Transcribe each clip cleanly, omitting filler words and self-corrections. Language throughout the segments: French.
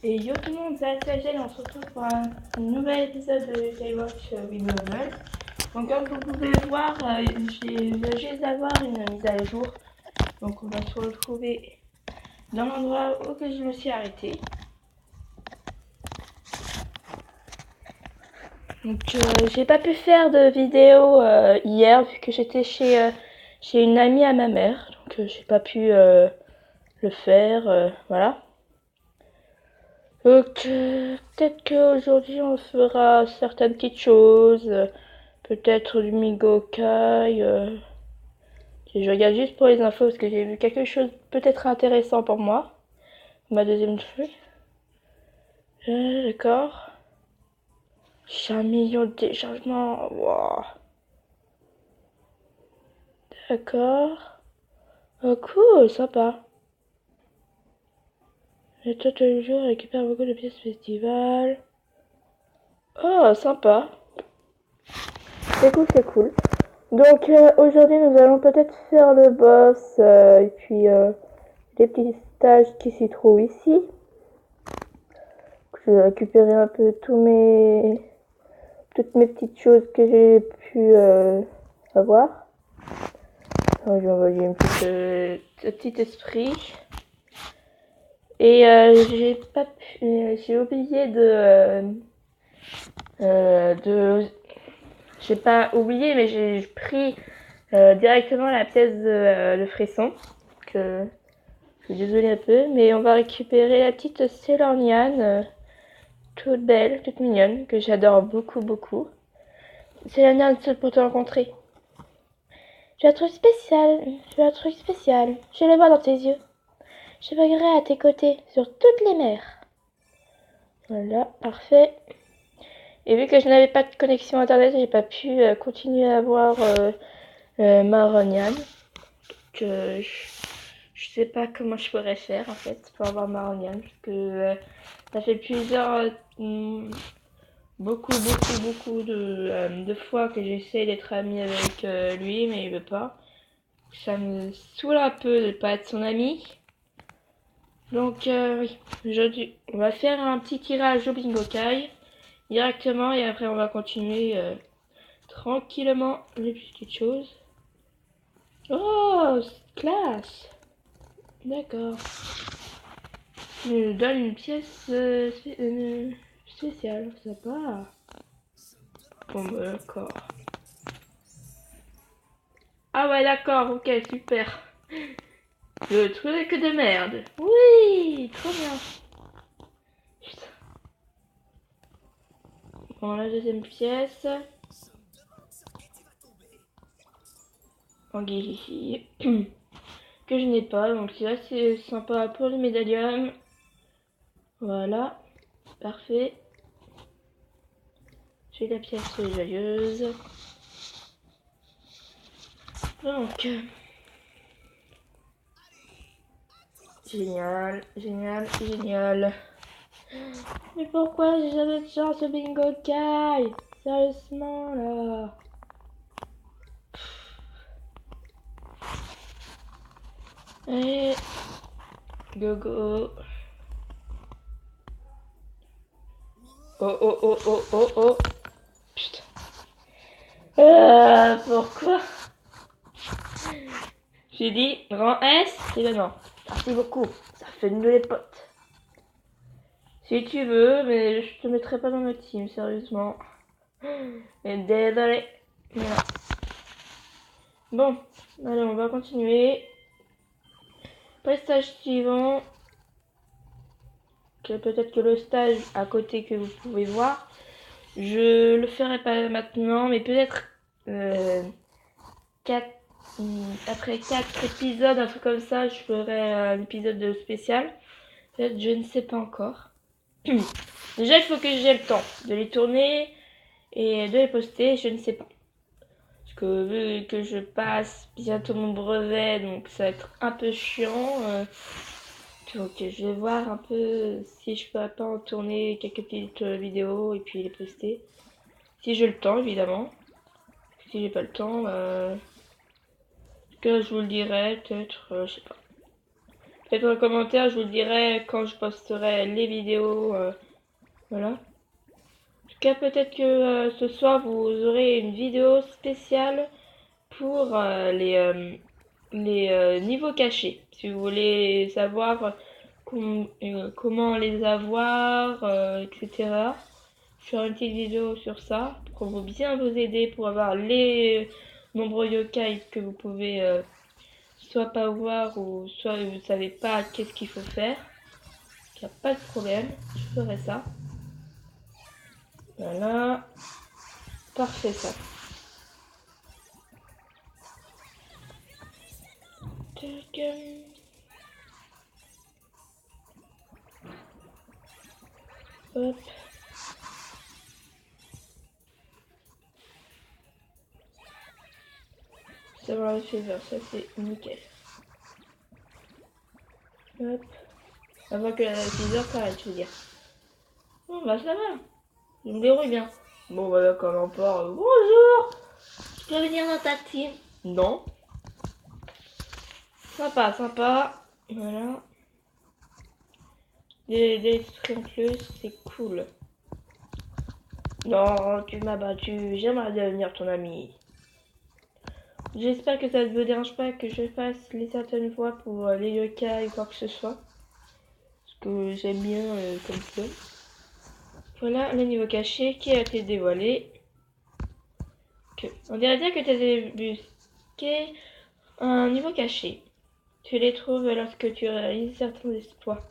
Et yo tout le monde, c'est Asagel, on se retrouve pour un nouvel épisode de Skywatch with Novel. Donc comme vous pouvez voir, je viens juste d'avoir une mise à jour. Donc on va se retrouver dans l'endroit où que je me suis arrêtée. Donc j'ai pas pu faire de vidéo hier vu que j'étais chez une amie à ma mère. Donc j'ai pas pu le faire, voilà. Donc peut-être qu'aujourd'hui on fera certaines petites choses, peut-être du Migokai. Je regarde juste pour les infos parce que j'ai vu quelque chose peut-être intéressant pour moi. Ma deuxième feuille. D'accord. J'ai 1 million de téléchargements. Wow. D'accord. Oh cool, sympa. Et toi tous les jours récupère beaucoup de pièces festival. Oh sympa. C'est cool, c'est cool. Donc aujourd'hui nous allons peut-être faire le boss et puis les petits stages qui s'y trouvent ici. Je vais récupérer un peu toutes mes petites choses que j'ai pu avoir. Alors, je vais envoyer un petit esprit. Et j'ai oublié j'ai pas oublié, mais j'ai pris directement la pièce de frisson. Que je suis désolée un peu, mais on va récupérer la petite Célorniane, toute belle, toute mignonne, que j'adore beaucoup, beaucoup. Célorniane, seule pour te rencontrer. J'ai un truc spécial, je le vois dans tes yeux. Je vaguerai à tes côtés, sur toutes les mers. Voilà, parfait. Et vu que je n'avais pas de connexion internet, j'ai pas pu continuer à voir Maronian. Que je sais pas comment je pourrais faire en fait pour avoir Maronian. Parce que ça fait beaucoup de fois que j'essaie d'être amie avec lui, mais il veut pas. Ça me saoule un peu de pas être son ami. Donc oui, aujourd'hui, on va faire un petit tirage au Bingokai directement et après on va continuer tranquillement les petites choses. Oh, classe. D'accord. Il me donne une pièce spéciale, ça va. Bon, d'accord. Ah ouais, d'accord, ok, super. Le truc de merde. Oui, trop bien. Putain. Bon, la deuxième pièce. En guichi. Que je n'ai pas, donc c'est assez sympa pour le médaillon. Voilà, parfait. J'ai la pièce joyeuse. Donc, génial, génial, génial. Mais pourquoi j'ai jamais de chance au bingo Kai? Sérieusement là. Allez, go go. Oh oh oh oh oh oh. Putain. Pourquoi? J'ai dit grand S, et ben non. Merci beaucoup, ça fait de nous les potes. Si tu veux, mais je te mettrai pas dans ma team, sérieusement. Et désolé. Voilà. Bon, allez, on va continuer. Prestage suivant. Peut-être que le stage à côté que vous pouvez voir, je le ferai pas maintenant, mais peut-être après 4 épisodes, un truc comme ça, je ferai un épisode spécial. Peut-être, je ne sais pas encore. Déjà, il faut que j'ai le temps de les tourner et de les poster, je ne sais pas. Parce que vu que je passe bientôt mon brevet, donc ça va être un peu chiant. Donc je vais voir un peu si je peux pas en tourner quelques petites vidéos et puis les poster. Si j'ai le temps, évidemment. Si j'ai pas le temps, que je vous le dirai, peut-être, je sais pas. faites un commentaire, je vous le dirai quand je posterai les vidéos. Voilà. En tout cas, peut-être que ce soir vous aurez une vidéo spéciale pour les niveaux cachés. Si vous voulez savoir comment les avoir, etc. Je ferai une petite vidéo sur ça pour bien vous aider pour avoir les nombreux yokai que vous pouvez soit pas voir ou soit vous ne savez pas qu'est-ce qu'il faut faire. Il n'y a pas de problème, je ferai ça. Voilà, parfait ça. Hop. Ça va le suivre, ça c'est nickel. Hop. Avant que la diffuseur s'arrête, je veux dire. Bon bah ça va. Je me débrouille bien. Bon bah d'accord, on part. Bonjour. Je peux venir dans ta team? Non. Sympa, sympa. Voilà. Des trucs en plus, c'est cool. Non, tu m'as battu. J'aimerais devenir ton ami. J'espère que ça ne vous dérange pas que je fasse les certaines voix pour les yokai ou quoi que ce soit. Parce que j'aime bien comme ça. Voilà le niveau caché qui a été dévoilé. On dirait bien que tu as débusqué un niveau caché. Tu les trouves lorsque tu réalises certains exploits.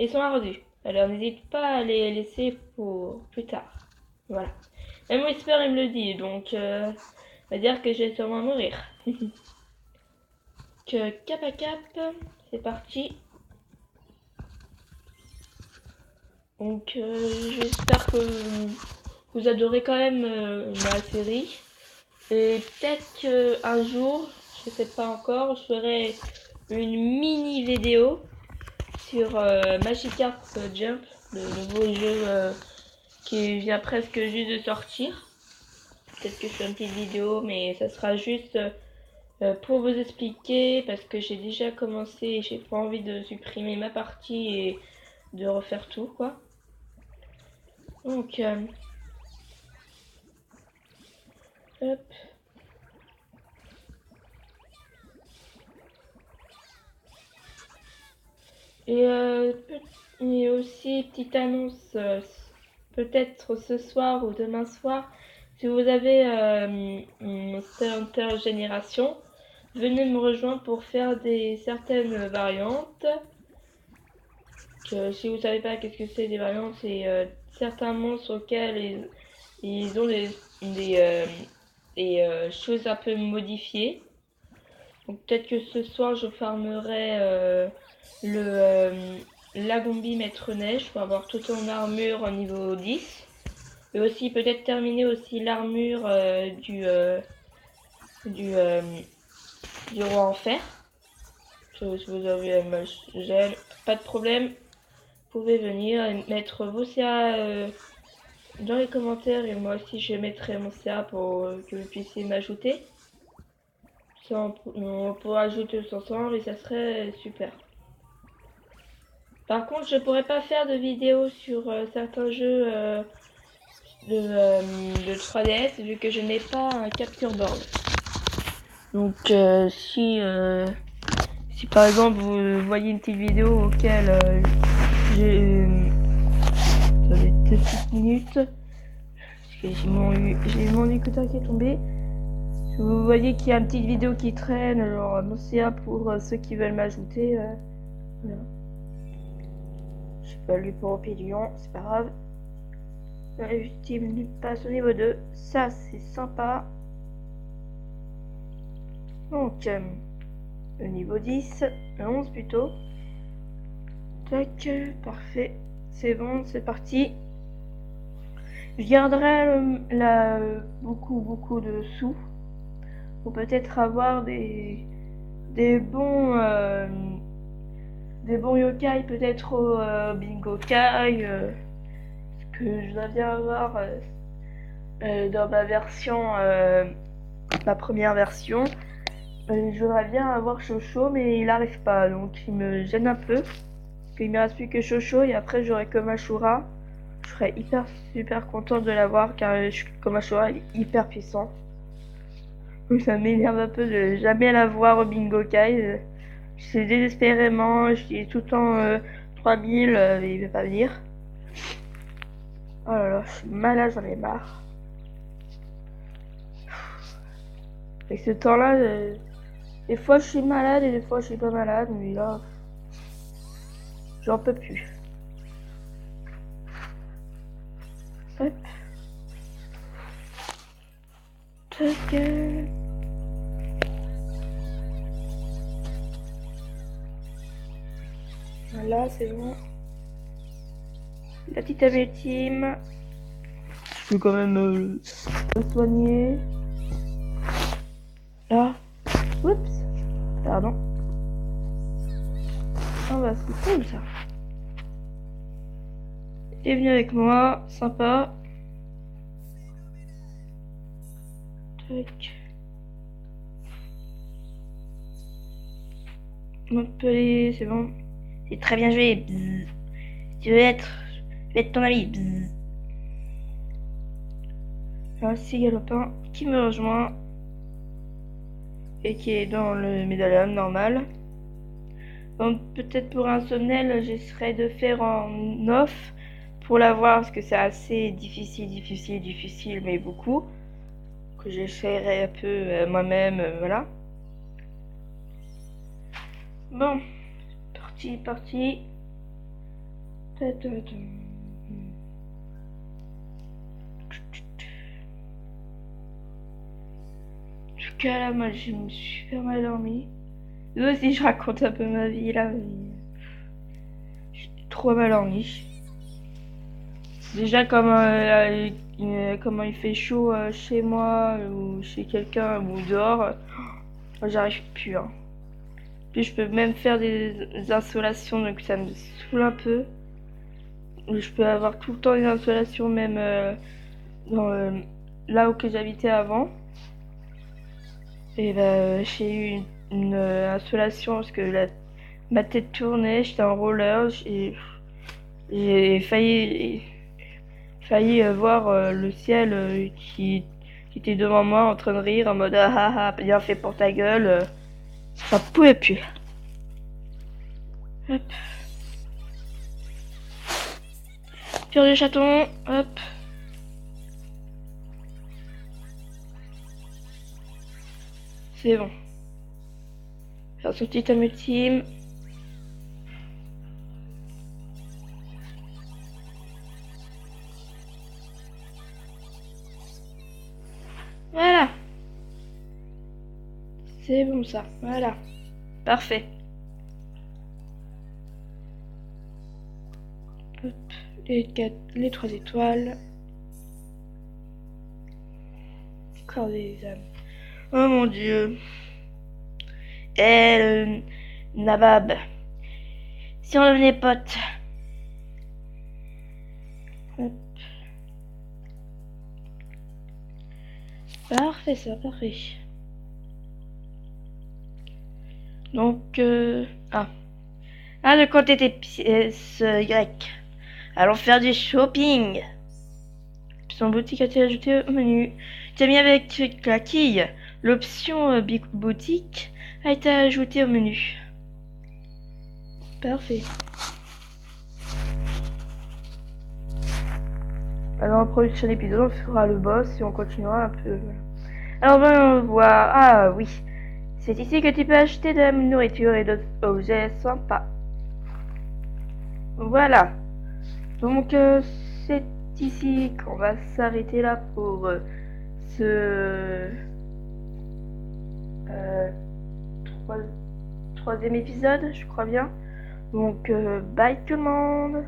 Ils sont ardus, alors n'hésite pas à les laisser pour plus tard. Voilà. Même Whisper il me le dit, donc on va dire que je vais sûrement mourir. Que cap à cap, c'est parti. Donc j'espère que vous adorez quand même ma série. Et peut-être qu'un jour, je sais pas encore, je ferai une mini vidéo sur Magikarp Jump, le nouveau jeu qui vient presque juste de sortir. Peut-être que je fais une petite vidéo, mais ça sera juste pour vous expliquer, parce que j'ai déjà commencé et j'ai pas envie de supprimer ma partie et de refaire tout, quoi. Donc, hop. Et aussi, petite annonce, peut-être ce soir ou demain soir, si vous avez Monster Hunter Génération, venez me rejoindre pour faire certaines variantes. Que, si vous savez pas qu'est-ce que c'est des variantes, c'est certains monstres auxquels ils ont des choses un peu modifiées. Donc peut-être que ce soir je farmerai Lagombi Maître Neige pour avoir tout en armure au niveau 10. Et aussi peut-être terminer aussi l'armure du roi en fer. Si vous avez gel, pas de problème. Vous pouvez venir et mettre vos CA dans les commentaires et moi aussi je mettrai mon CA pour que vous puissiez m'ajouter. On pourra ajouter ensemble et ça serait super. Par contre, je pourrais pas faire de vidéo sur certains jeux de 3DS vu que je n'ai pas un capture board. Donc si par exemple vous voyez une petite vidéo auquel j'ai attendez 2 petites minutes, j'ai mon écouteur qui est tombé. Si vous voyez qu'il y a une petite vidéo qui traîne, alors mon CA pour ceux qui veulent m'ajouter, voilà. Je peux aller pour Opinion, c'est pas grave. Les 10 minutes passent au niveau 2, ça c'est sympa. Donc, le niveau 10, le 11 plutôt. Tac, parfait, c'est bon, c'est parti. Je garderai beaucoup de sous pour peut-être avoir des bons yokai, peut-être au bingo kai, ce que je dois bien avoir dans ma version, ma première version. Je voudrais bien avoir Chocho, mais il n'arrive pas, donc il me gêne un peu. Parce qu'il me reste plus que Chocho et après j'aurai Komashura. Je serais hyper super contente de l'avoir car Komashura il est hyper puissant. Donc ça m'énerve un peu de jamais l'avoir au Bingo Kai. Je sais désespérément, je dis tout le temps 3000 et il veut pas venir. Oh là là, je suis malade, j'en ai marre. Avec ce temps-là, des fois je suis malade et des fois je suis pas malade, mais là, j'en peux plus. Hop. Tac. Voilà, c'est bon. La petite amétime. Je peux quand même le soigner. Là. Oups. Pardon. Ah bah c'est cool ça. T'es venu avec moi, sympa. Tac. Montpellier, c'est bon. C'est très bien joué. Bzzz. Tu veux être. Je vais être ton ami. Bzzz. Ainsi Galopin qui me rejoint. Et qui est dans le médaillon normal. Donc peut-être pour un somnel, j'essaierai de faire en off pour l'avoir parce que c'est assez difficile, mais beaucoup. Que j'essaierai un peu moi-même, voilà. Bon, parti. En tout cas là, moi je me suis super mal dormi. Moi aussi je raconte un peu ma vie là, mais je suis trop mal dormi. Déjà comment il fait chaud chez moi ou chez quelqu'un ou dehors, moi j'arrive plus. Hein. Puis je peux même faire des insolations, donc ça me saoule un peu. Je peux avoir tout le temps des insolations, même dans, là où que j'habitais avant. Et bah, j'ai eu une insolation parce que ma tête tournait, j'étais en roller, j'ai failli voir le ciel qui était devant moi en train de rire en mode ah ah ah, bien fait pour ta gueule. Ça pouvait plus. Hop. Pure du chaton, hop. C'est bon. Faire son petit ultime. Voilà. C'est bon ça. Voilà. Parfait. Hop. Les 3 étoiles. Encore des âmes. Oh mon dieu. Eh, Nabab. Si on devenait potes. Hop. Parfait ça, parfait. Donc, Ah, de compter tes pièces Y. Allons faire du shopping. Son boutique a été ajoutée au menu. Tu as mis avec la quille. L'option boutique a été ajoutée au menu. Parfait. Alors, dans le prochain épisode, on fera le boss et on continuera un peu. Alors, on voir. Ah oui. C'est ici que tu peux acheter de la nourriture et d'autres objets sympas. Voilà. Donc, c'est ici qu'on va s'arrêter là pour ce troisième épisode, je crois bien. Donc, bye tout le monde!